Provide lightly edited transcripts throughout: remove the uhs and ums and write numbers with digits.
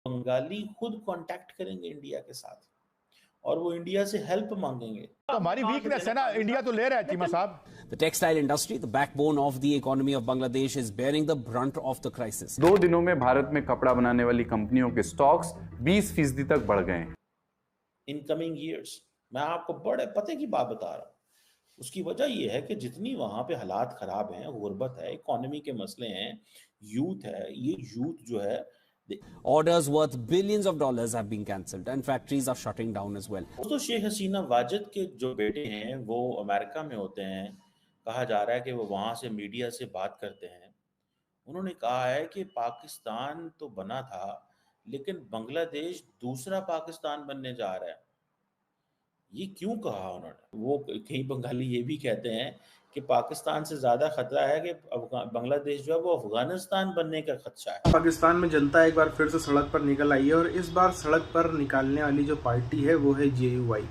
बंगाली खुद कांटेक्ट करेंगे इंडिया के साथ और वो इंडिया से हेल्प मांगेंगे। तो हमारी वीकनेस है ना, इंडिया तो ले रहा है चीमा साहब। The textile industry, the backbone of the economy of Bangladesh, is bearing the brunt of the crisis. 2 दिनों में भारत में कपड़ा बनाने वाली कंपनियों के स्टॉक्स 20% तक बढ़ गए हैं। इन कमिंग ईयर्स मैं आपको बड़े पते की बात बता रहा हूँ। उसकी वजह यह है कि जितनी वहां पे हालात खराब हैं, गुर्बत है, इकोनॉमी के मसले हैं, यूथ है, ये यूथ जो है Orders worth billions of dollars have been cancelled and factories are shutting down as well. तो शेख हसीना वाजिद के जो बेटे हैं वो अमेरिका में होते हैं। कहा जा रहा है कि वो वहां से मीडिया से बात करते हैं। उन्होंने कहा है कि पाकिस्तान तो बना था लेकिन बांग्लादेश दूसरा पाकिस्तान बनने जा रहा है। ये क्यों कहा उन्होंने? वो कई बंगाली ये भी कहते हैं कि पाकिस्तान से ज्यादा खतरा है कि बांग्लादेश जो है वो अफगानिस्तान बनने का खदशा है। पाकिस्तान में जनता एक बार फिर से सड़क पर निकल आई है और इस बार सड़क पर निकालने वाली जो पार्टी है वो है JUI।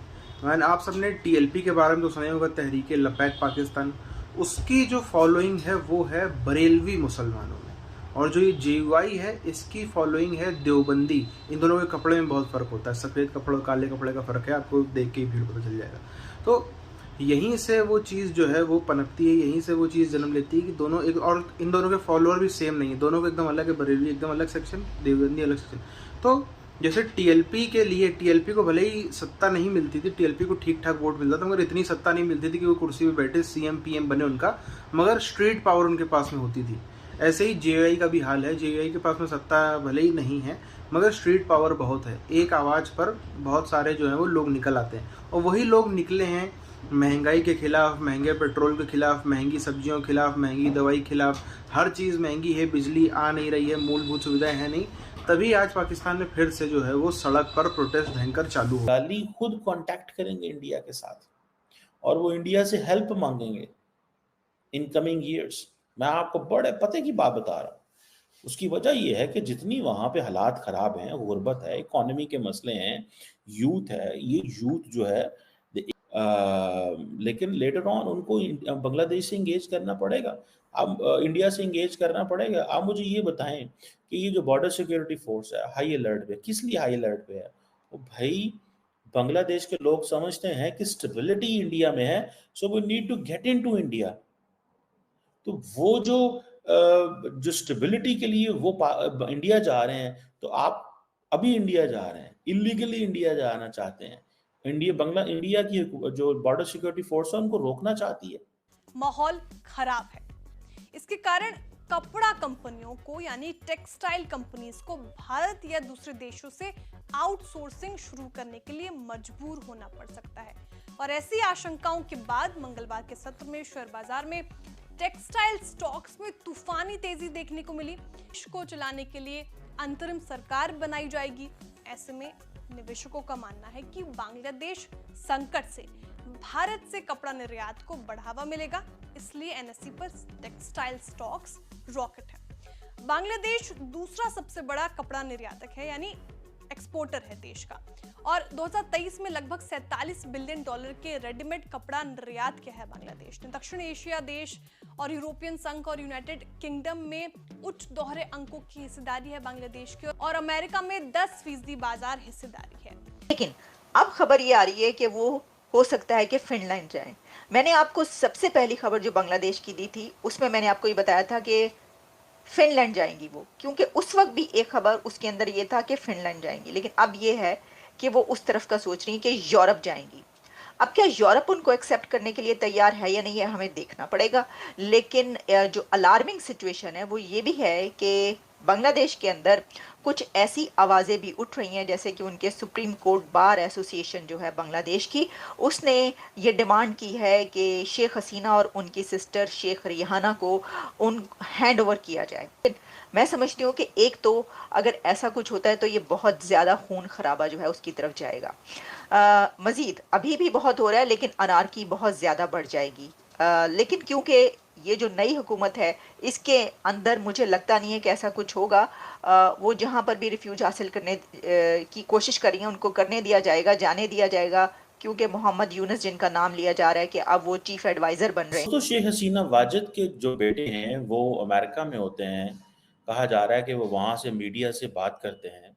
मैंने आप सबने TLP के बारे में तो सुना होगा, तहरीक लबैक पाकिस्तान। उसकी जो फॉलोइंग है वो है बरेलवी मुसलमानों में, और जो ये JUI है इसकी फॉलोइंग है देवबंदी। इन दोनों के कपड़े में बहुत फ़र्क होता है, सफ़ेद कपड़े और काले कपड़े का फ़र्क है, आपको देख के ही भीड़ पता चल जाएगा। तो यहीं से वो चीज़ जो है वो पनपती है, यहीं से वो चीज़ जन्म लेती है कि दोनों एक, और इन दोनों के फॉलोअर भी सेम नहीं है, दोनों को एकदम अलग है। बरेलवी एकदम अलग सेक्शन, देवबंदी अलग सेक्शन। तो जैसे TLP के लिए, TLP को भले ही सत्ता नहीं मिलती थी, TLP को ठीक ठाक वोट मिलता था, मगर इतनी सत्ता नहीं मिलती थी कि वो कुर्सी पे बैठे CM PM बने उनका, मगर स्ट्रीट पावर उनके पास में होती थी। ऐसे ही JUI का भी हाल है। JUI के पास में सत्ता भले ही नहीं है मगर स्ट्रीट पावर बहुत है। एक आवाज़ पर बहुत सारे जो हैं वो लोग निकल आते हैं, और वही लोग निकले हैं महंगाई के खिलाफ, महंगे पेट्रोल के खिलाफ, महंगी सब्जियों के खिलाफ, महंगी दवाई के खिलाफ। हर चीज़ महंगी है, बिजली आ नहीं रही है, मूलभूत सुविधाएं हैं नहीं। तभी आज पाकिस्तान में फिर से जो है वो सड़क पर प्रोटेस्ट भयंकर चालू हो। बंगाली खुद कांटेक्ट करेंगे इंडिया के साथ और वो इंडिया से हेल्प मांगेंगे इन कमिंग ईयर्स। मैं आपको बड़े पते की बात बता रहा हूँ। उसकी वजह यह है कि जितनी वहां पे हालात खराब हैं, गुर्बत है, इकोनॉमी के मसले हैं, यूथ है, ये यूथ जो है लेकिन लेटर ऑन उनको बांग्लादेश से इंगेज करना पड़ेगा, अब इंडिया से इंगेज करना पड़ेगा। आप मुझे ये बताएं कि ये जो बॉर्डर सिक्योरिटी फोर्स है हाई अलर्ट पे, किस लिए हाई अलर्ट पे है? वो भाई बांग्लादेश के लोग समझते हैं कि स्टेबिलिटी इंडिया में है, so we need to get into India. तो वो जो स्टेबिलिटी के लिए वो इंडिया जा रहे हैं, तो आप अभी इंडिया जा रहे हैं, इलीगली इंडिया जाना चाहते हैं। इंडिया की जो बॉर्डर सिक्योरिटी फोर्स है उनको रोकना चाहती है। माहौल खराब है। इसके कारण कपड़ा कंपनियों को यानी टेक्सटाइल कंपनीज को भारत या दूसरे देशों से आउटसोर्सिंग शुरू करने के लिए मजबूर होना पड़ सकता है। और ऐसी आशंकाओं के बाद मंगलवार के सत्र में शेयर बाजार में टेक्सटाइल स्टॉक्स में तूफानी तेजी देखने को मिली। देश को चलाने के लिए अंतरिम सरकार बनाई जाएगी। ऐसे में निवेशकों का मानना है कि बांग्लादेश संकट से भारत से कपड़ा निर्यात को बढ़ावा मिलेगा, इसलिए NSE पर टेक्सटाइल स्टॉक्स रॉकेट है। बांग्लादेश दूसरा सबसे बड़ा कपड़ा निर्यातक है, यानी एक्सपोर्टर है देश का, और 2023 में लगभग $47 बिलियन के रेडीमेड कपड़ा निर्यात किया है बांग्लादेश ने। दक्षिण एशिया देश और यूरोपियन संघ और यूनाइटेड किंगडम में उच्च दोहरे अंकों की हिस्सेदारी है बांग्लादेश की, और अमेरिका में 10% बाजार हिस्सेदारी है। लेकिन अब खबर ये आ रही है कि वो हो सकता है कि फिनलैंड जाए। मैंने आपको सबसे पहली खबर जो बांग्लादेश की दी थी उसमें मैंने आपको ये बताया था कि फिनलैंड जाएंगी वो, क्योंकि उस वक्त भी एक खबर उसके अंदर ये था कि फिनलैंड जाएंगी, लेकिन अब ये है कि वो उस तरफ का सोच रही हैं कि यूरोप जाएंगी। अब क्या यूरोप उनको एक्सेप्ट करने के लिए तैयार है या नहीं है हमें देखना पड़ेगा। लेकिन जो अलार्मिंग सिचुएशन है वो ये भी है कि बांग्लादेश के अंदर कुछ ऐसी आवाज़ें भी उठ रही हैं, जैसे कि उनके सुप्रीम कोर्ट बार एसोसिएशन जो है बांग्लादेश की, उसने ये डिमांड की है कि शेख हसीना और उनकी सिस्टर शेख रिहाना को हैंड ओवर किया जाए। मैं समझती हूँ कि एक तो अगर ऐसा कुछ होता है तो ये बहुत ज़्यादा खून खराबा जो है उसकी तरफ जाएगा। मज़ीद अभी भी बहुत हो रहा है लेकिन अनारकी बहुत ज़्यादा बढ़ जाएगी। लेकिन क्योंकि ये जो नई हुकूमत है इसके अंदर मुझे लगता नहीं है कि ऐसा कुछ होगा। वो जहाँ पर भी रिफ्यूज हासिल करने की कोशिश कर रही हैं उनको करने दिया जाएगा, जाने दिया जाएगा, क्योंकि मोहम्मद यूनुस जिनका नाम लिया जा रहा है कि अब वो चीफ एडवाइज़र बन रहे हैं। तो शेख हसीना वाजिद के जो बेटे हैं वो अमेरिका में होते हैं। कहा जा रहा है कि वो वहाँ से मीडिया से बात करते हैं।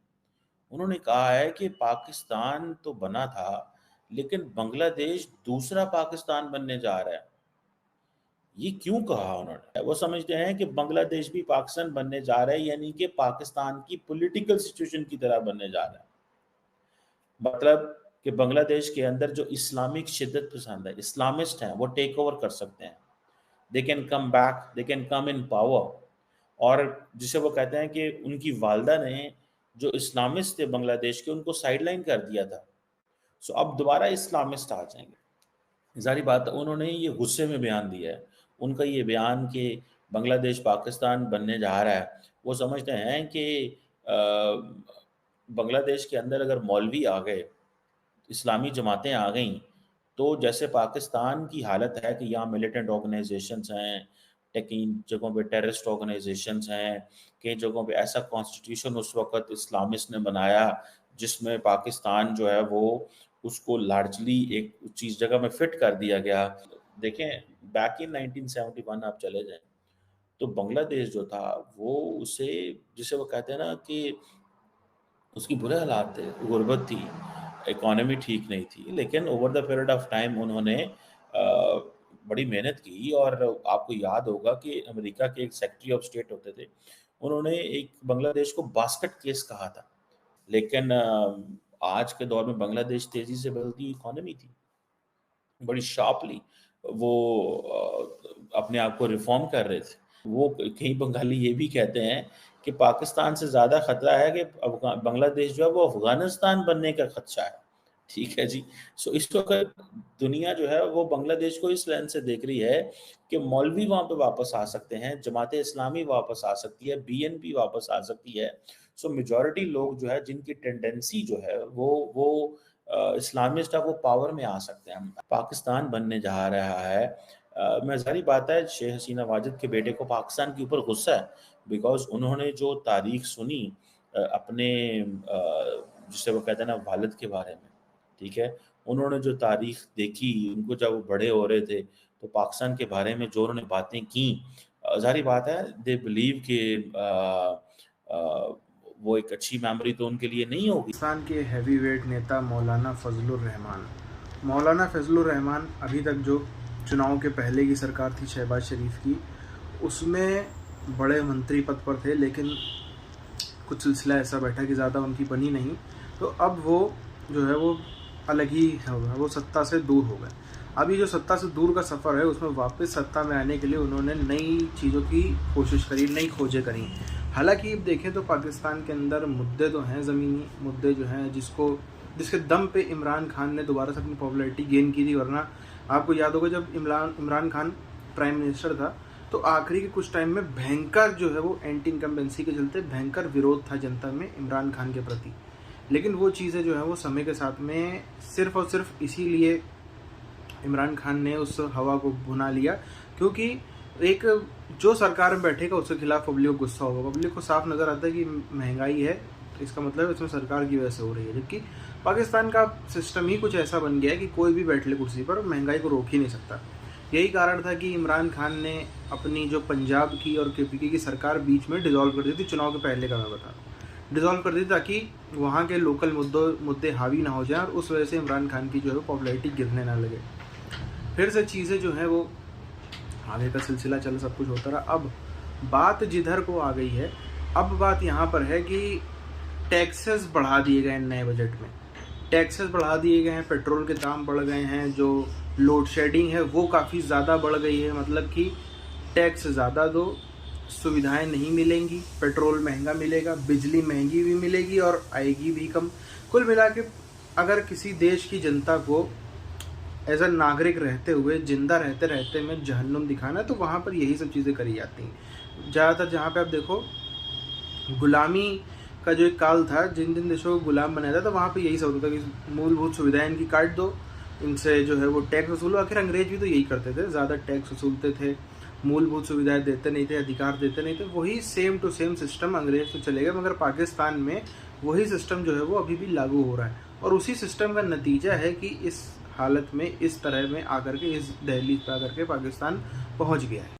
उन्होंने कहा है कि पाकिस्तान तो बना था, लेकिन बांग्लादेश दूसरा पाकिस्तान बनने जा रहा है। ये क्यों कहा उन्होंने? वो समझते हैं कि बांग्लादेश भी पाकिस्तान बनने जा रहा है, यानी कि पाकिस्तान की पॉलिटिकल सिचुएशन की तरह बनने जा रहा है। मतलब कि बांग्लादेश के अंदर जो इस्लामिक शिद्दत पसंद है, इस्लामिस्ट हैं, वो टेक ओवर कर सकते हैं। They can come back, they can come in power. और जिसे वो कहते हैं कि उनकी वालदा ने जो इस्लामिस्ट थे बांग्लादेश के, उनको साइडलाइन कर दिया था। सो अब दोबारा इस्लामिस्ट आ जाएंगे। जारी बात है, उन्होंने ये गुस्से में बयान दिया है। उनका ये बयान कि बांग्लादेश पाकिस्तान बनने जा रहा है, वो समझते हैं कि बांग्लादेश के अंदर अगर मौलवी आ गए, इस्लामी जमातें आ गईं, तो जैसे पाकिस्तान की हालत है कि यहाँ मिलिटेंट ऑर्गेनाइजेशंस हैं, कई जगहों पे टेररिस्ट ऑर्गेनाइजेशंस हैं, कई जगहों पे ऐसा कॉन्स्टिट्यूशन उस वक्त इस्लामिस्ट ने बनाया जिसमें पाकिस्तान जो है वो उसको लार्जली एक चीज़ जगह में फिट कर दिया गया। देखें, बैक इन 1971 आप चले जाएं, तो बांग्लादेश जो था वो उसे, जिसे वो कहते हैं ना कि उसकी बुरे हालात थे, गुर्बत थी, इकॉनमी ठीक नहीं थी, लेकिन over the period of time उन्होंने बड़ी मेहनत की। और आपको याद होगा कि अमेरिका के एक सेक्रेटरी ऑफ स्टेट होते थे, उन्होंने एक बांग्लादेश को बास्केट केस कहा था। लेकिन आज के दौर में बांग्लादेश तेजी से बदलती इकॉनमी थी, बड़ी शार्पली वो अपने आप को रिफॉर्म कर रहे थे। वो कई बंगाली ये भी कहते हैं कि पाकिस्तान से ज़्यादा खतरा है कि बांग्लादेश जो है वो अफगानिस्तान बनने का खदशा है। ठीक है जी। सो इस वक्त दुनिया जो है वो बांग्लादेश को इस लेंस से देख रही है कि मौलवी वहाँ पे वापस आ सकते हैं, जमाते इस्लामी वापस आ सकती है, बीएनपी वापस आ सकती है। सो मेजॉरिटी लोग जो है जिनकी टेंडेंसी जो है वो इस्लामिस्ट है, वो पावर में आ सकते हैं। पाकिस्तान बनने जा रहा है। मैं जारी बात है, शेख हसीना वाजिद के बेटे को पाकिस्तान के ऊपर गुस्सा है, बिकॉज उन्होंने जो तारीख सुनी अपने जिसे वो कहते हैं ना वालिद के बारे में, ठीक है, उन्होंने जो तारीख देखी, उनको जब वो बड़े हो रहे थे तो पाकिस्तान के बारे में जो उन्होंने बातें की, जारी बात है दे बिलीव कि वो एक अच्छी मेमोरी तो उनके लिए नहीं होगी। पाकिस्तान के हैवीवेट नेता मौलाना फजलुर रहमान अभी तक जो चुनाव के पहले की सरकार थी शहबाज शरीफ की, उसमें बड़े मंत्री पद पर थे, लेकिन कुछ सिलसिला ऐसा बैठा कि ज़्यादा उनकी बनी नहीं, तो अब वो जो है वो अलग ही हो गया, वो सत्ता से दूर हो गए। अभी जो सत्ता से दूर का सफ़र है उसमें वापस सत्ता में आने के लिए उन्होंने नई चीज़ों की कोशिश करी, नई खोजें करी। हालांकि अब देखें तो पाकिस्तान के अंदर मुद्दे तो हैं, ज़मीनी मुद्दे जो हैं जिसके दम पे इमरान खान ने दोबारा से अपनी पॉपुलैरिटी गेन की थी। वरना आपको याद होगा जब इमरान खान प्राइम मिनिस्टर था तो आखिरी के कुछ टाइम में भयंकर जो है वो एंटी इनकम्बेंसी के चलते भयंकर विरोध था जनता में इमरान खान के प्रति। लेकिन वो चीज़ें जो है वो समय के साथ में सिर्फ और सिर्फ इसीलिए इमरान खान ने उस हवा को भुना लिया क्योंकि एक जो सरकार में बैठेगा उसके खिलाफ पब्लिक को गुस्सा होगा। पब्लिक को साफ नज़र आता है कि महंगाई है, तो इसका मतलब इसमें सरकार की वजह से हो रही है। जबकि पाकिस्तान का सिस्टम ही कुछ ऐसा बन गया है कि कोई भी बैठ ले कुर्सी पर, महंगाई को रोक ही नहीं सकता। यही कारण था कि इमरान खान ने अपनी जो पंजाब की और केपीके की सरकार बीच में डिज़ोल्व कर दी थी, चुनाव के पहले का मैं बता रहा हूँ, डिज़ोल्व कर दी ताकि वहाँ के लोकल मुद्दे हावी ना हो जाए और उस वजह से इमरान खान की जो है पॉपुलैरिटी गिरने ना लगे। फिर से चीज़ें जो है वो आगे का सिलसिला चल, सब कुछ होता रहा। अब बात जिधर को आ गई है, अब बात यहाँ पर है कि टैक्सेस बढ़ा दिए गए हैं नए बजट में, टैक्सेस बढ़ा दिए गए हैं, पेट्रोल के दाम बढ़ गए हैं, जो लोड शेडिंग है वो काफ़ी ज़्यादा बढ़ गई है। मतलब कि टैक्स ज़्यादा दो, सुविधाएं नहीं मिलेंगी, पेट्रोल महंगा मिलेगा, बिजली महंगी भी मिलेगी और आएगी भी कम। कुल मिला के अगर किसी देश की जनता को एज अ नागरिक रहते हुए जिंदा रहते में जहन्नुम दिखाना, तो वहाँ पर यही सब चीज़ें करी जाती हैं। ज़्यादातर जहाँ पे आप देखो गुलामी का जो एक काल था, जिन जिन देशों को गुलाम बनाया था, तो वहाँ पे यही सब होता था कि मूलभूत सुविधाएं इनकी काट दो, इनसे जो है वो टैक्स वसूलो। आखिर अंग्रेज भी तो यही करते थे, ज़्यादा टैक्स वसूलते थे, मूलभूत सुविधाएं देते नहीं थे, अधिकार देते नहीं थे। वही सेम टू सेम सिस्टम अंग्रेज तो चले गए, मगर पाकिस्तान में वही सिस्टम जो है वो अभी भी लागू हो रहा है। और उसी सिस्टम का नतीजा है कि इस हालत में, इस तरह में आकर के, इस दहलीज पर आकर के पाकिस्तान पहुंच गया है।